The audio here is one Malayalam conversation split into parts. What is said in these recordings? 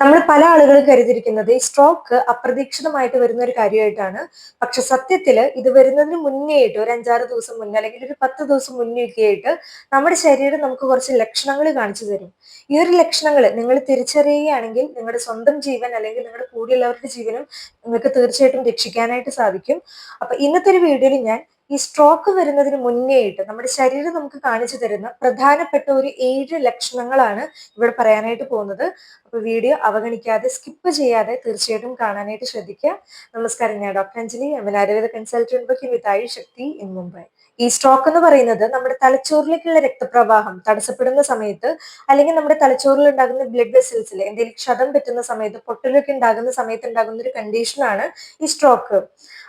നമ്മൾ പല ആളുകളും കരുതിയിരിക്കുന്നത് ഈ സ്ട്രോക്ക് അപ്രതീക്ഷിതമായിട്ട് വരുന്ന ഒരു കാര്യമായിട്ടാണ്. പക്ഷെ സത്യത്തില് ഇത് വരുന്നതിന് മുന്നേ ആയിട്ട് ഒരു 5-6 ദിവസം മുന്നേ അല്ലെങ്കിൽ ഒരു 10 ദിവസം മുന്നേ ഒക്കെ ആയിട്ട് നമ്മുടെ ശരീരം നമുക്ക് കുറച്ച് ലക്ഷണങ്ങൾ കാണിച്ചു തരും. ഈ ഒരു ലക്ഷണങ്ങൾ നിങ്ങൾ തിരിച്ചറിയുകയാണെങ്കിൽ നിങ്ങളുടെ സ്വന്തം ജീവൻ അല്ലെങ്കിൽ നിങ്ങളുടെ കൂടെയുള്ളവരുടെ ജീവനും നിങ്ങൾക്ക് തീർച്ചയായിട്ടും രക്ഷിക്കാനായിട്ട് സാധിക്കും. അപ്പൊ ഇന്നത്തെ ഒരു വീഡിയോയിൽ ഞാൻ ഈ സ്ട്രോക്ക് വരുന്നതിന് മുന്നേ ആയിട്ട് നമ്മുടെ ശരീരം നമുക്ക് കാണിച്ചു തരുന്ന പ്രധാനപ്പെട്ട ഒരു 7 ലക്ഷണങ്ങളാണ് ഇവിടെ പറയാനായിട്ട് പോകുന്നത്. അപ്പൊ വീഡിയോ അവഗണിക്കാതെ സ്കിപ്പ് ചെയ്യാതെ തീർച്ചയായിട്ടും കാണാനായിട്ട് ശ്രദ്ധിക്കുക. നമസ്കാരം, ഞാൻ doctor Anjali, Ayurveda consultant working with Ayush Shakti in Mumbai. ഈ സ്ട്രോക്ക് എന്ന് പറയുന്നത് നമ്മുടെ തലച്ചോറിലേക്കുള്ള രക്തപ്രവാഹം തടസ്സപ്പെടുന്ന സമയത്ത്, അല്ലെങ്കിൽ നമ്മുടെ തലച്ചോറിൽ ഉണ്ടാകുന്ന ബ്ലഡ് വെസൽസിൽ എന്തെങ്കിലും ക്ഷതം പറ്റുന്ന സമയത്ത്, പൊട്ടലൊക്കെ ഉണ്ടാകുന്ന സമയത്ത് ഉണ്ടാകുന്ന ഒരു കണ്ടീഷനാണ് ഈ സ്ട്രോക്ക്.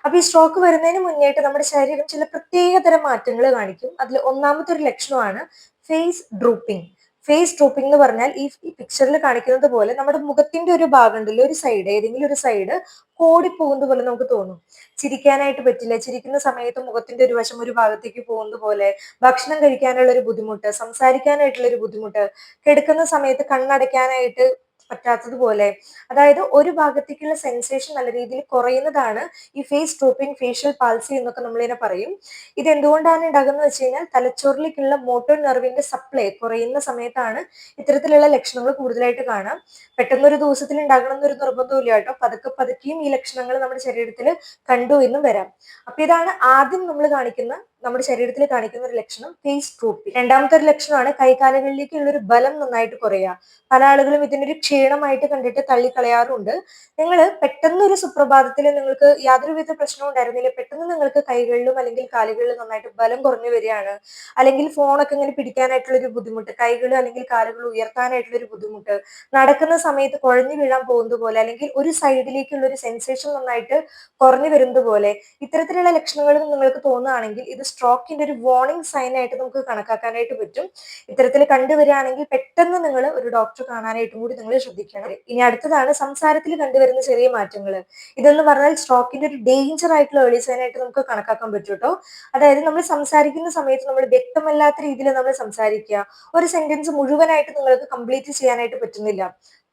അപ്പൊ ഈ സ്ട്രോക്ക് വരുന്നതിന് മുന്നേയിട്ട് നമ്മുടെ ശരീരം ചില പ്രത്യേകതരം മാറ്റങ്ങൾ കാണിക്കും. അതിൽ ഒന്നാമത്തെ ഒരു ലക്ഷണമാണ് ഫേസ് ഡ്രൂപ്പിംഗ്. ഫേസ് ഡ്രോപ്പിംഗ് എന്ന് പറഞ്ഞാൽ ഈ പിക്ചറിൽ കാണിക്കുന്നത് പോലെ നമ്മുടെ മുഖത്തിന്റെ ഒരു ഭാഗം ഉണ്ടല്ലോ, ഒരു സൈഡ്, ഏതെങ്കിലും ഒരു സൈഡ് കോടിപ്പോകുന്നത് പോലെ നമുക്ക് തോന്നും. ചിരിക്കാനായിട്ട് പറ്റില്ല, ചിരിക്കുന്ന സമയത്ത് മുഖത്തിന്റെ ഒരു വശം ഒരു ഭാഗത്തേക്ക് പോകുന്നത് പോലെ, ഭക്ഷണം കഴിക്കാനുള്ള ഒരു ബുദ്ധിമുട്ട്, സംസാരിക്കാനായിട്ടുള്ള ഒരു ബുദ്ധിമുട്ട്, കിടക്കുന്ന സമയത്ത് കണ്ണടയ്ക്കാനായിട്ട് പറ്റാത്തതുപോലെ, അതായത് ഒരു ഭാഗത്തേക്കുള്ള സെൻസേഷൻ നല്ല രീതിയിൽ കുറയുന്നതാണ് ഈ ഫേസ് ഡ്രോപ്പിംഗ്, ഫേഷ്യൽ പാൾസി എന്നൊക്കെ നമ്മളിങ്ങനെ പറയും. ഇത് എന്തുകൊണ്ടാണ് ഉണ്ടാകുന്നത് വെച്ച് കഴിഞ്ഞാൽ തലച്ചോറിലേക്കുള്ള മോട്ടോർ നെർവിന്റെ സപ്ലൈ കുറയുന്ന സമയത്താണ് ഇത്തരത്തിലുള്ള ലക്ഷണങ്ങൾ കൂടുതലായിട്ട് കാണാം. പെട്ടെന്ന് ഒരു ദിവസത്തിൽ ഉണ്ടാകണം എന്നൊരു നിർബന്ധമില്ല കേട്ടോ. പതുക്കെ പതുക്കെയും ഈ ലക്ഷണങ്ങൾ നമ്മുടെ ശരീരത്തിൽ കണ്ടു എന്നും വരാം. അപ്പൊ ഇതാണ് ആദ്യം നമ്മൾ കാണിക്കുന്ന, നമ്മുടെ ശരീരത്തിൽ കാണിക്കുന്ന ഒരു ലക്ഷണം, ഫേസ് ഡ്രോപ്പിംഗ്. രണ്ടാമത്തെ ഒരു ലക്ഷണമാണ് കൈകാലുകളിലേക്കുള്ള ഒരു ബലം നന്നായിട്ട് കുറയുക. പല ആളുകളും ഇതിനൊരു ക്ഷീണമായിട്ട് കണ്ടിട്ട് തള്ളിക്കളയാറുണ്ട്. നിങ്ങൾ പെട്ടെന്ന് ഒരു സുപ്രഭാതത്തിൽ നിങ്ങൾക്ക് യാതൊരുവിധ പ്രശ്നവും ഉണ്ടായിരുന്നില്ല, പെട്ടെന്ന് നിങ്ങൾക്ക് കൈകളിലും അല്ലെങ്കിൽ കാലുകളിലും നന്നായിട്ട് ബലം കുറഞ്ഞു വരികയാണ്, അല്ലെങ്കിൽ ഫോണൊക്കെ ഇങ്ങനെ പിടിക്കാനായിട്ടുള്ള ഒരു ബുദ്ധിമുട്ട്, കൈകൾ അല്ലെങ്കിൽ കാലുകൾ ഉയർത്താനായിട്ടുള്ള ഒരു ബുദ്ധിമുട്ട്, നടക്കുന്ന സമയത്ത് കുഴഞ്ഞു വീഴാൻ പോകുന്നത് പോലെ, അല്ലെങ്കിൽ ഒരു സൈഡിലേക്കുള്ള ഒരു സെൻസേഷൻ നന്നായിട്ട് കുറഞ്ഞു വരുന്നത് പോലെ, ഇത്തരത്തിലുള്ള ലക്ഷണങ്ങൾ നിങ്ങൾക്ക് തോന്നുകയാണെങ്കിൽ ഇത് സ്ട്രോക്കിന്റെ ഒരു വാർണിംഗ് സൈൻ ആയിട്ട് നമുക്ക് കണക്കാക്കാനായിട്ട് പറ്റും. ഇത്തരത്തിൽ കണ്ടുവരികയാണെങ്കിൽ പെട്ടെന്ന് നിങ്ങൾ ഒരു ഡോക്ടറെ കാണാനായിട്ടും കൂടി നിങ്ങൾ ശ്രദ്ധിക്കണം. ഇനി അടുത്തതാണ് സംസാരത്തിൽ കണ്ടുവരുന്ന ചെറിയ മാറ്റങ്ങൾ. ഇതെന്ന് പറഞ്ഞാൽ സ്ട്രോക്കിന്റെ ഒരു ഡേഞ്ചർ ആയിട്ടുള്ള ഏർലി സൈൻ ആയിട്ട് നമുക്ക് കണക്കാക്കാൻ പറ്റും കേട്ടോ. അതായത് നമ്മൾ സംസാരിക്കുന്ന സമയത്ത് നമ്മൾ വ്യക്തമല്ലാത്ത രീതിയിൽ നമ്മൾ സംസാരിക്കുക, ഒരു സെന്റൻസ് മുഴുവനായിട്ട് നിങ്ങൾക്ക് കംപ്ലീറ്റ് ചെയ്യാനായിട്ട് പറ്റുന്നില്ല,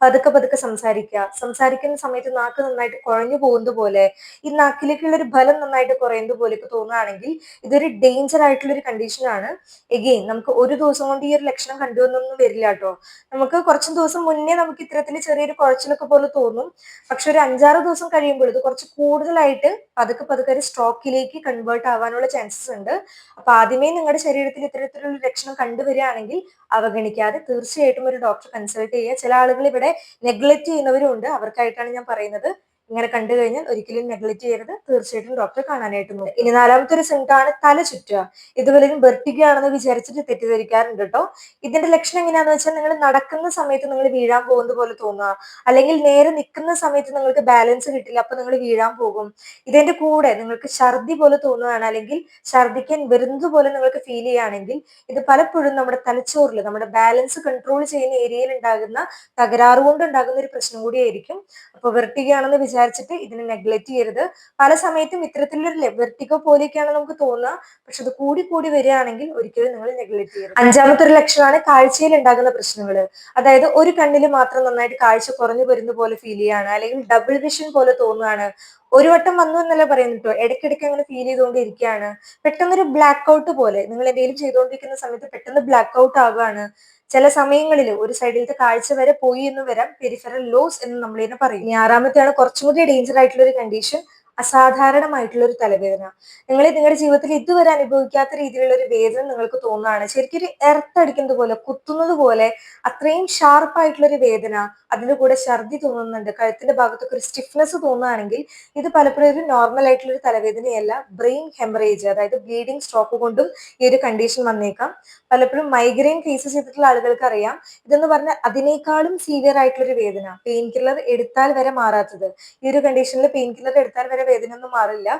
പതുക്കെ പതുക്കെ സംസാരിക്കുക, സംസാരിക്കുന്ന സമയത്ത് നാക്ക് നന്നായിട്ട് കുഴഞ്ഞു പോകുന്നത് പോലെ, ഈ നാക്കിലേക്കുള്ള ഒരു ബലം നന്നായിട്ട് കുറയുന്നത് പോലെയൊക്കെ തോന്നുകയാണെങ്കിൽ ഇതൊരു ഡേഞ്ചർ ആയിട്ടുള്ള ഒരു കണ്ടീഷനാണ്. എഗെയിൻ നമുക്ക് ഒരു ദിവസം കൊണ്ട് ഈ ഒരു ലക്ഷണം കണ്ടുവന്നൊന്നും വരില്ല കേട്ടോ. നമുക്ക് കുറച്ച് ദിവസം മുന്നേ നമുക്ക് ഇത്തരത്തിൽ ചെറിയൊരു കുഴച്ചിലൊക്കെ പോലെ തോന്നും. പക്ഷെ ഒരു 5-6 ദിവസം കഴിയുമ്പോൾ ഇത് കുറച്ച് കൂടുതലായിട്ട് പതുക്കെ പതുക്കെ ഒരു സ്ട്രോക്കിലേക്ക് കൺവേർട്ട് ആവാനുള്ള ചാൻസസ് ഉണ്ട്. അപ്പൊ ആദ്യമേ നിങ്ങളുടെ ശരീരത്തിൽ ഇത്തരത്തിലുള്ള ലക്ഷണം കണ്ടുവരികയാണെങ്കിൽ അവഗണിക്കാതെ തീർച്ചയായിട്ടും ഒരു ഡോക്ടറെ കൺസൾട്ട് ചെയ്യുക. ചില ആളുകൾ ഇവിടെ നെഗ്ലക്ട് ചെയ്യുന്നവരും ഉണ്ട്. അവർക്കായിട്ടാണ് ഞാൻ പറയുന്നത്, ഇങ്ങനെ കണ്ടു കഴിഞ്ഞാൽ ഒരിക്കലും നെഗ്ലക്ട് ചെയ്യരുത്, തീർച്ചയായിട്ടും ഡോക്ടറെ കാണാനായിട്ട് നോക്കുക. ഇനി നാലാമത്തെ ഒരു സിംറ്റമാണ് തല ചുറ്റുക. ഇത് വല്ലതും വെർട്ടിഗാണെന്ന് വിചാരിച്ചിട്ട് തെറ്റിദ്ധരിക്കാറുണ്ട് കേട്ടോ. ഇതിന്റെ ലക്ഷണം എങ്ങനെയാന്ന് വെച്ചാൽ നിങ്ങൾ നടക്കുന്ന സമയത്ത് നിങ്ങൾ വീഴാൻ പോകുന്നത് പോലെ തോന്നുക, അല്ലെങ്കിൽ നേരെ നിൽക്കുന്ന സമയത്ത് നിങ്ങൾക്ക് ബാലൻസ് കിട്ടില്ല, അപ്പൊ നിങ്ങൾ വീഴാൻ പോകും. ഇതിന്റെ കൂടെ നിങ്ങൾക്ക് ഛർദി പോലെ തോന്നുകയാണ്, അല്ലെങ്കിൽ ഛർദിക്കാൻ വരുന്നത് പോലെ നിങ്ങൾക്ക് ഫീൽ ചെയ്യുകയാണെങ്കിൽ ഇത് പലപ്പോഴും നമ്മുടെ തലച്ചോറിൽ നമ്മുടെ ബാലൻസ് കൺട്രോൾ ചെയ്യുന്ന ഏരിയയിൽ ഉണ്ടാകുന്ന തകരാറ് കൊണ്ട് ഉണ്ടാകുന്ന ഒരു പ്രശ്നം കൂടിയായിരിക്കും. അപ്പൊ വെർട്ടിഗാണെന്ന് വിചാരിച്ചിട്ട് ഇതിനെ നെഗ്ലക്ട് ചെയ്യരുത്. പല സമയത്തും ഇത്തരത്തിലൊരു വെർട്ടിഗോ പോലെയൊക്കെയാണ് നമുക്ക് തോന്നുക, പക്ഷെ അത് കൂടി കൂടി വരികയാണെങ്കിൽ ഒരിക്കലും നിങ്ങൾ നെഗ്ലക്ട് ചെയ്യരുത്. അഞ്ചാമത്തെ ഒരു ലക്ഷണമാണ് കാഴ്ചയിൽ ഉണ്ടാകുന്ന പ്രശ്നങ്ങൾ. അതായത് ഒരു കണ്ണിൽ മാത്രം നന്നായിട്ട് കാഴ്ച കുറഞ്ഞു വരുന്ന പോലെ ഫീൽ ചെയ്യാണ്, അല്ലെങ്കിൽ ഡബിൾ വിഷൻ പോലെ തോന്നുകയാണ്. ഒരു വട്ടം വന്നു എന്നല്ല പറയുന്നത് കേട്ടോ, ഇടയ്ക്കിടയ്ക്ക് അങ്ങനെ ഫീൽ ചെയ്തുകൊണ്ടിരിക്കുകയാണ്. പെട്ടെന്നൊരു ബ്ലാക്ക് ഔട്ട് പോലെ, നിങ്ങൾ എന്തെങ്കിലും ചെയ്തുകൊണ്ടിരിക്കുന്ന സമയത്ത് പെട്ടെന്ന് ബ്ലാക്ക് ഔട്ട് ആവുകയാണ്. ചില സമയങ്ങളിൽ ഒരു സൈഡിലത്തെ കാഴ്ച വരെ പോയി എന്ന് വരാം, പെരിഫറൽ ലോസ് എന്ന് നമ്മൾ ഇതിനെ പറയും. ഇനി ആറാമത്തെയാണ് കുറച്ചും കൂടി ഡേഞ്ചർ ആയിട്ടുള്ള ഒരു കണ്ടീഷൻ, അസാധാരണമായിട്ടുള്ള ഒരു തലവേദന. നിങ്ങൾ നിങ്ങളുടെ ജീവിതത്തിൽ ഇതുവരെ അനുഭവിക്കാത്ത രീതിയിലുള്ള ഒരു വേദന നിങ്ങൾക്ക് തോന്നുകയാണ്, ശരിക്കും ഒരു എർത്തടിക്കുന്നത് പോലെ, കുത്തുന്നത് പോലെ, അത്രയും ഷാർപ്പായിട്ടുള്ള ഒരു വേദന, അതിന്റെ കൂടെ ഛർദി തോന്നുന്നുണ്ട്, കഴുത്തിന്റെ ഭാഗത്തൊക്കെ ഒരു സ്റ്റിഫ്നെസ് തോന്നുകയാണെങ്കിൽ ഇത് പലപ്പോഴും ഒരു നോർമൽ ആയിട്ടുള്ള ഒരു തലവേദനയല്ല, ബ്രെയിൻ ഹെമറേജ്, അതായത് ബ്ലീഡിംഗ് സ്ട്രോക്ക് കൊണ്ടും ഈ ഒരു കണ്ടീഷൻ വന്നേക്കാം. പലപ്പോഴും മൈഗ്രെയിൻ ഫേസ് ചെയ്തിട്ടുള്ള ആളുകൾക്ക് അറിയാം, ഇതെന്ന് പറഞ്ഞാൽ അതിനേക്കാളും സീവിയർ ആയിട്ടുള്ള ഒരു വേദന, പെയിൻ കില്ലർ എടുത്താൽ വരെ മാറാത്തത്. ഈ ഒരു കണ്ടീഷനിൽ പെയിൻ കില്ലർ എടുത്താൽ വരെ വേദന ഒന്നും മാറില്ല.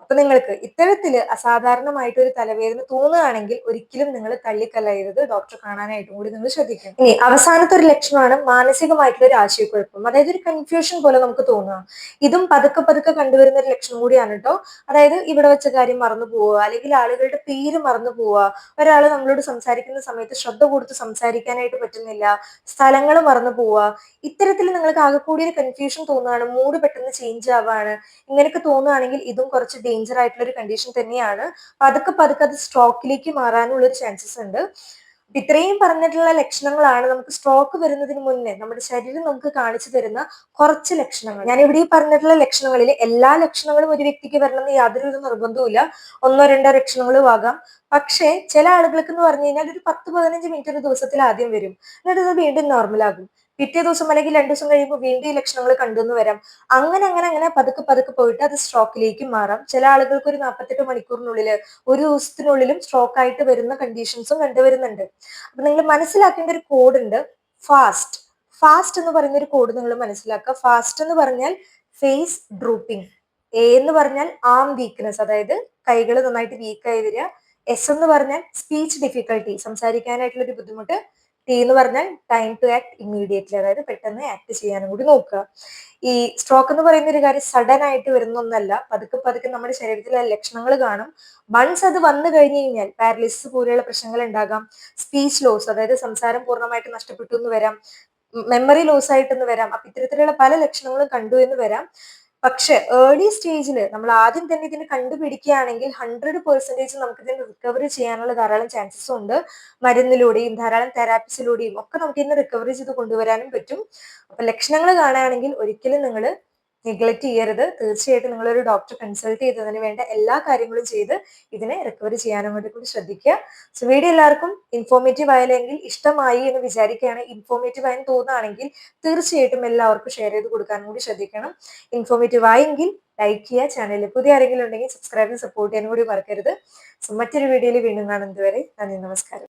അപ്പൊ നിങ്ങൾക്ക് ഇത്തരത്തില് അസാധാരണമായിട്ട് ഒരു തലവേദന തോന്നുകയാണെങ്കിൽ ഒരിക്കലും നിങ്ങൾ തള്ളിക്കളയരുത്, ഡോക്ടറെ കാണാനായിട്ടും കൂടി നിങ്ങൾ ശ്രദ്ധിക്കണം. ഇനി അവസാനത്തെ ഒരു ലക്ഷണമാണ് മാനസികമായിട്ടുള്ള ഒരു ആശയക്കുഴപ്പം, അതായത് ഒരു കൺഫ്യൂഷൻ പോലെ നമുക്ക് തോന്നുക. ഇതും പതുക്കെ പതുക്കെ കണ്ടുവരുന്ന ഒരു ലക്ഷണം കൂടിയാണ് കേട്ടോ. അതായത് ഇവിടെ വെച്ച കാര്യം മറന്നു പോവുക, അല്ലെങ്കിൽ ആളുകളുടെ പേര് മറന്നു പോവുക, ഒരാൾ നമ്മളോട് സംസാരിക്കുന്ന സമയത്ത് ശ്രദ്ധ കൊടുത്ത് സംസാരിക്കാനായിട്ട് പറ്റുന്നില്ല, സ്ഥലങ്ങൾ മറന്നു പോവുക, ഇത്തരത്തിൽ നിങ്ങൾക്ക് ആകെ കൂടി ഒരു കൺഫ്യൂഷൻ തോന്നുകയാണ്, മൂഡ് പെട്ടെന്ന് ചേഞ്ച് ആവുകയാണ്, ഇങ്ങനെയൊക്കെ തോന്നുകയാണെങ്കിൽ ഇതും കുറച്ച് ഡേഞ്ചർ ആയിട്ടുള്ള ഒരു കണ്ടീഷൻ തന്നെയാണ്. പതുക്കെ പതുക്കെ അത് സ്ട്രോക്കിലേക്ക് മാറാനുള്ള ഒരു ചാൻസസ് ഉണ്ട്. ഇത്രയും പറഞ്ഞിട്ടുള്ള ലക്ഷണങ്ങളാണ് നമുക്ക് സ്ട്രോക്ക് വരുന്നതിന് മുന്നേ നമ്മുടെ ശരീരം നമുക്ക് കാണിച്ചു തരുന്ന കുറച്ച് ലക്ഷണങ്ങൾ. ഞാൻ ഇവിടെ ഈ പറഞ്ഞിട്ടുള്ള ലക്ഷണങ്ങളിൽ എല്ലാ ലക്ഷണങ്ങളും ഒരു വ്യക്തിക്ക് വരണമെന്ന് യാതൊരു നിർബന്ധവുമില്ല. ഒന്നോ രണ്ടോ ലക്ഷണങ്ങളും ആകാം. പക്ഷേ ചില ആളുകൾക്ക് എന്ന് പറഞ്ഞു കഴിഞ്ഞാൽ ഒരു 10-15 മിനിറ്റ് ഒരു ദിവസത്തിൽ ആദ്യം വരും, എന്നിട്ട് അത് വീണ്ടും നോർമൽ ആകും. പിറ്റേ ദിവസം അല്ലെങ്കിൽ 2 ദിവസം കഴിയുമ്പോൾ വീണ്ടും ഈ ലക്ഷണങ്ങൾ കണ്ടെന്ന് വരാം. അങ്ങനെ അങ്ങനെ അങ്ങനെ പതുക്കെ പതുക്കെ പോയിട്ട് അത് സ്ട്രോക്കിലേക്ക് മാറാം. ചില ആളുകൾക്ക് ഒരു 48 മണിക്കൂറിനുള്ളിൽ, ഒരു ദിവസത്തിനുള്ളിലും സ്ട്രോക്ക് ആയിട്ട് വരുന്ന കണ്ടീഷൻസും കണ്ടുവരുന്നുണ്ട്. അപ്പൊ നിങ്ങൾ മനസ്സിലാക്കേണ്ട ഒരു കോഡ് ഉണ്ട്, ഫാസ്റ്റ്. ഫാസ്റ്റ് എന്ന് പറയുന്ന ഒരു കോഡ് നിങ്ങൾ മനസ്സിലാക്കുക. ഫാസ്റ്റ് എന്ന് പറഞ്ഞാൽ ഫേസ് ഡ്രൂപ്പിംഗ്, എ എന്ന് പറഞ്ഞാൽ ആം വീക്ക്നെസ്, അതായത് കൈകൾ നന്നായിട്ട് വീക്കായി വരിക, എസ് എന്ന് പറഞ്ഞാൽ സ്പീച്ച് ഡിഫിക്കൽട്ടി, സംസാരിക്കാനായിട്ടുള്ള ഒരു ബുദ്ധിമുട്ട്, ടി എന്ന് പറഞ്ഞാൽ ടൈം ടു ആക്ട് ഇമ്മീഡിയറ്റ്ലി, അതായത് പെട്ടെന്ന് ആക്ട് ചെയ്യാനും കൂടി നോക്കുക. ഈ സ്ട്രോക്ക് എന്ന് പറയുന്ന ഒരു കാര്യം സഡൻ ആയിട്ട് വരുന്ന ഒന്നല്ല, പതുക്കെ പതുക്കെ നമ്മുടെ ശരീരത്തിലെ ലക്ഷണങ്ങൾ കാണും. വൺസ് അത് വന്നു കഴിഞ്ഞു കഴിഞ്ഞാൽ പാരലിസിസ് പോലെയുള്ള പ്രശ്നങ്ങൾ ഉണ്ടാകാം, സ്പീച്ച് ലോസ്, അതായത് സംസാരം പൂർണ്ണമായിട്ട് നഷ്ടപ്പെട്ടു എന്ന് വരാം, മെമ്മറി ലോസ് ആയിട്ടെന്ന് വരാം. അപ്പൊ ഇത്തരത്തിലുള്ള പല ലക്ഷണങ്ങളും കണ്ടു എന്ന് വരാം. പക്ഷെ ഏർലി സ്റ്റേജിൽ നമ്മൾ ആദ്യം തന്നെ ഇതിനെ കണ്ടുപിടിക്കുകയാണെങ്കിൽ 100% നമുക്ക് ഇതിനെ റിക്കവറി ചെയ്യാനുള്ള ധാരാളം ചാൻസസ് ഉണ്ട്. മരുന്നിലൂടെയും ധാരാളം തെറാപ്പിസിലൂടെയും ഒക്കെ നമുക്ക് ഇതിനെ റിക്കവറി ചെയ്ത് കൊണ്ടുവരാനും പറ്റും. അപ്പൊ ലക്ഷണങ്ങൾ കാണുകയാണെങ്കിൽ ഒരിക്കലും നിങ്ങൾ നെഗ്ലക്ട് ചെയ്യരുത്. തീർച്ചയായിട്ടും നിങ്ങളൊരു ഡോക്ടറെ കൺസൾട്ട് ചെയ്തതിന് വേണ്ട എല്ലാ കാര്യങ്ങളും ചെയ്ത് ഇതിനെ റിക്കവറി ചെയ്യാനും കൂടി ശ്രദ്ധിക്കുക. സോ വീഡിയോ എല്ലാവർക്കും ഇൻഫോർമേറ്റീവ് ആയില്ലെങ്കിൽ, ഇഷ്ടമായി എന്ന് വിചാരിക്കുകയാണ്, ഇൻഫോർമേറ്റീവ് ആയെന്ന് തോന്നുകയാണെങ്കിൽ തീർച്ചയായിട്ടും എല്ലാവർക്കും ഷെയർ ചെയ്ത് കൊടുക്കാനും കൂടി ശ്രദ്ധിക്കണം. ഇൻഫോർമേറ്റീവ് ആയെങ്കിൽ ലൈക്ക് ചെയ്യുക, ചാനലിൽ പുതിയ ആരെങ്കിലും ഉണ്ടെങ്കിൽ സബ്സ്ക്രൈബ് സപ്പോർട്ട് ചെയ്യാനും കൂടി മറക്കരുത്. സോ മറ്റൊരു വീഡിയോയിൽ വീണ്ടും കാണുന്നത് വരെ നന്ദി, നമസ്കാരം.